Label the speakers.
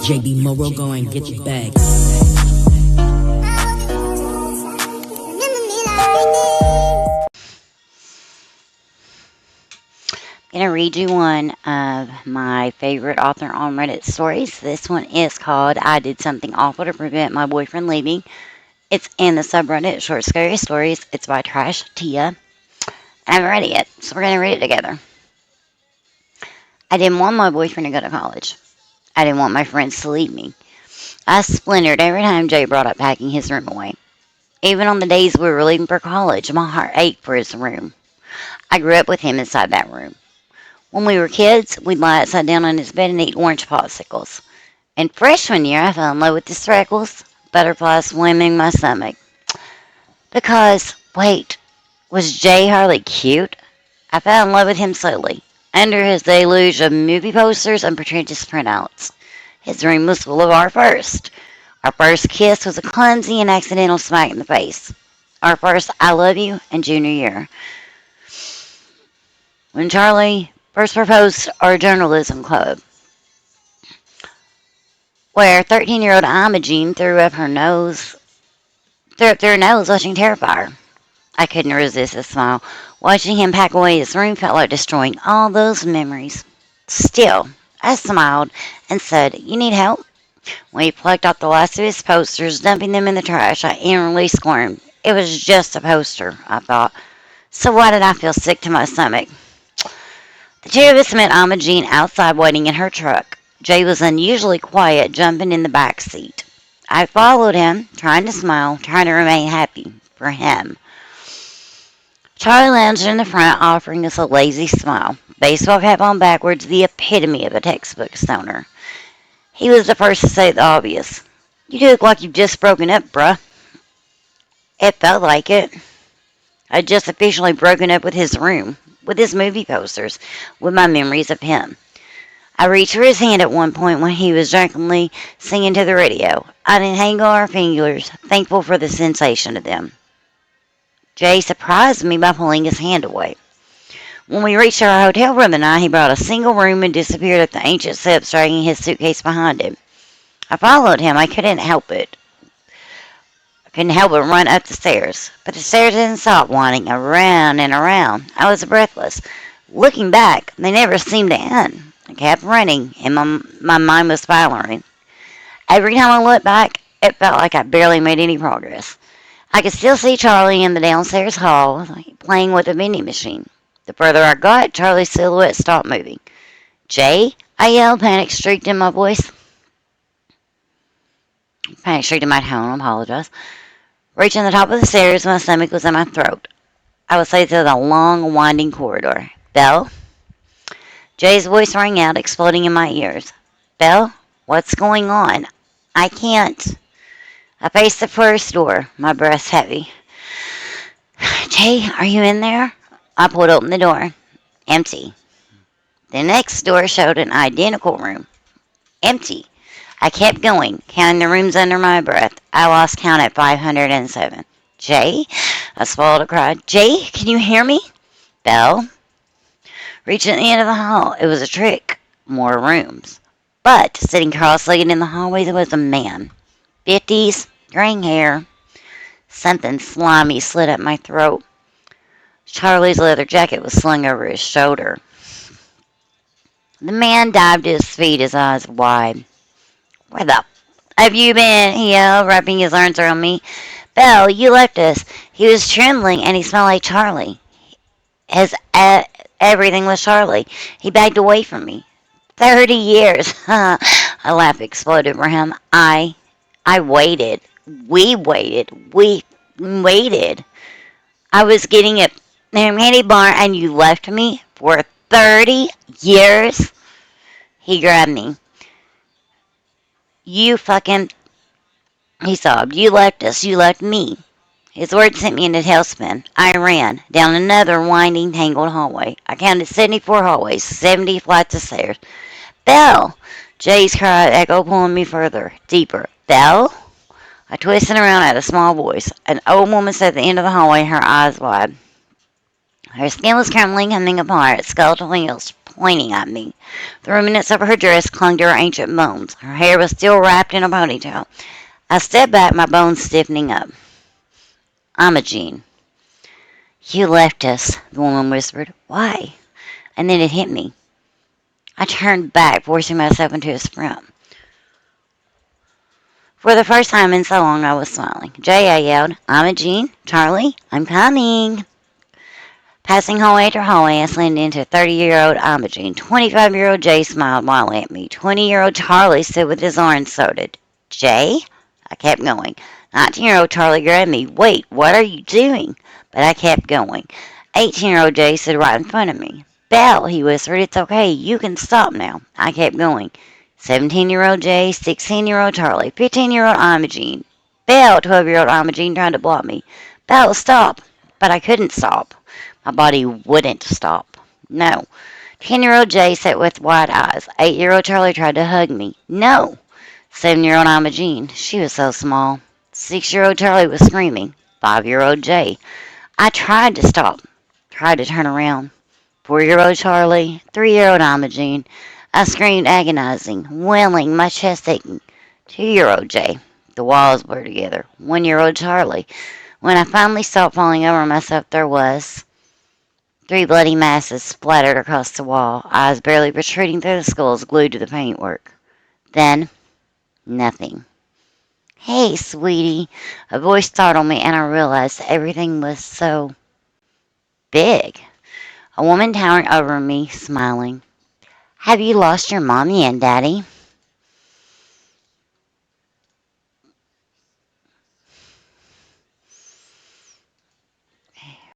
Speaker 1: JB Moro, go and get your bag.
Speaker 2: I'm going to read you one of my favorite author on Reddit stories. This one is called I Did Something Awful to Prevent My Boyfriend Leaving. It's in the subreddit Short Scary Stories. It's by Trash Tia. I haven't read it yet, so we're going to read it together. I didn't want my boyfriend to go to college. I didn't want my friends to leave me. I splintered every time Jay brought up packing his room away. Even on the days we were leaving for college, my heart ached for his room. I grew up with him inside that room. When we were kids, we'd lie upside down on his bed and eat orange popsicles. In freshman year, I fell in love with his freckles, butterflies swimming my stomach. Because, wait, was Jay Harley cute? I fell in love with him slowly, under his deluge of movie posters and pretentious printouts. His room was full of our first. Our first kiss was a clumsy and accidental smack in the face. Our first I love you in junior year. When Charlie first proposed our journalism club, where 13-year-old Imogene threw up her nose watching Terrifier. I couldn't resist a smile. Watching him pack away his room felt like destroying all those memories. Still, I smiled and said, "You need help?" When he plucked out the last of his posters, dumping them in the trash, I inwardly squirmed. It was just a poster, I thought. So why did I feel sick to my stomach? The two of us met Imogene outside waiting in her truck. Jay was unusually quiet, jumping in the back seat. I followed him, trying to smile, trying to remain happy for him. Charlie lounged in the front, offering us a lazy smile. Baseball cap on backwards, the epitome of a textbook stoner. He was the first to say the obvious. "You look like you've just broken up, bruh." It felt like it. I'd just officially broken up with his room, with his movie posters, with my memories of him. I reached for his hand at one point when he was drunkenly singing to the radio. I'd entangle our fingers, thankful for the sensation of them. Jay surprised me by pulling his hand away. When we reached our hotel room that night, he brought a single room and disappeared up the ancient steps, dragging his suitcase behind him. I followed him. I couldn't help but run up the stairs. But the stairs didn't stop winding around and around. I was breathless. Looking back, they never seemed to end. I kept running, and my mind was spiraling. Every time I looked back, it felt like I barely made any progress. I could still see Charlie in the downstairs hall, playing with a vending machine. The further I got, Charlie's silhouette stopped moving. "Jay?" I yelled, panic streaked in my voice. Panic streaked in my tone, I apologize. Reaching the top of the stairs, my stomach was in my throat. I was led through the long, winding corridor. "Belle?" Jay's voice rang out, exploding in my ears. "Belle, what's going on? I can't." I faced the first door, my breath heavy. "Jay, are you in there?" I pulled open the door. Empty. The next door showed an identical room. Empty. I kept going, counting the rooms under my breath. I lost count at 507. "Jay?" I swallowed a cry. "Jay, can you hear me?" "Belle?" Reaching the end of the hall, it was a trick. More rooms. But sitting cross-legged in the hallway was a man. 50s, graying hair. Something slimy slid up my throat. Charlie's leather jacket was slung over his shoulder. The man dived to his feet, his eyes wide. "Where the have you been?" he yelled, wrapping his arms around me. "Belle, you left us." He was trembling, and he smelled like Charlie. His everything was Charlie. He backed away from me. 30 years. A laugh exploded for him. I waited. We waited. We waited. I was getting a candy bar, and you left me for 30 years? He grabbed me. "You fucking," he sobbed. "You left us. You left me." His words sent me in a tailspin. I ran down another winding, tangled hallway. I counted 74 hallways, 70 flights of stairs. "Belle!" Jay's cry echoed, pulling me further, deeper. "Belle?" I twisted around at a small voice. An old woman stood at the end of the hallway, her eyes wide. Her skin was crumbling, coming apart, skeletal nails pointing at me. The remnants of her dress clung to her ancient bones. Her hair was still wrapped in a ponytail. I stepped back, my bones stiffening up. Imogene. You left us, the woman whispered. Why? And then it hit me. I turned back, forcing myself into a sprint. For the first time in so long, I was smiling. Jay, I yelled. Imogene, Charlie, I'm coming. Passing hallway after hallway, I slammed into 30-year-old Imogene. 25-year-old Jay smiled wildly at me. 20-year-old Charlie stood with his arms folded. Jay? I kept going. 19-year-old Charlie grabbed me. Wait, what are you doing? But I kept going. 18-year-old Jay stood right in front of me. Belle, he whispered, it's okay. You can stop now. I kept going. 17-year-old Jay, 16-year-old Charlie, 15-year-old Imogene. Belle, 12-year-old Imogene tried to block me. Belle, stop. But I couldn't stop. My body wouldn't stop. No. 10-year-old Jay sat with wide eyes. 8-year-old Charlie tried to hug me. No. 7-year-old Imogene. She was so small. 6-year-old Charlie was screaming. 5-year-old Jay. I tried to stop. Tried to turn around. 4-year-old Charlie. 3-year-old Imogene. I screamed, agonizing, wailing, my chest aching. 2-year-old Jay. The walls blurred together. 1-year-old Charlie. When I finally stopped falling over myself, there was 3 bloody masses splattered across the wall, eyes barely protruding through the skulls glued to the paintwork. Then, nothing. Hey, sweetie. A voice startled me, and I realized everything was so big. A woman towering over me, smiling. Have you lost your mommy and daddy?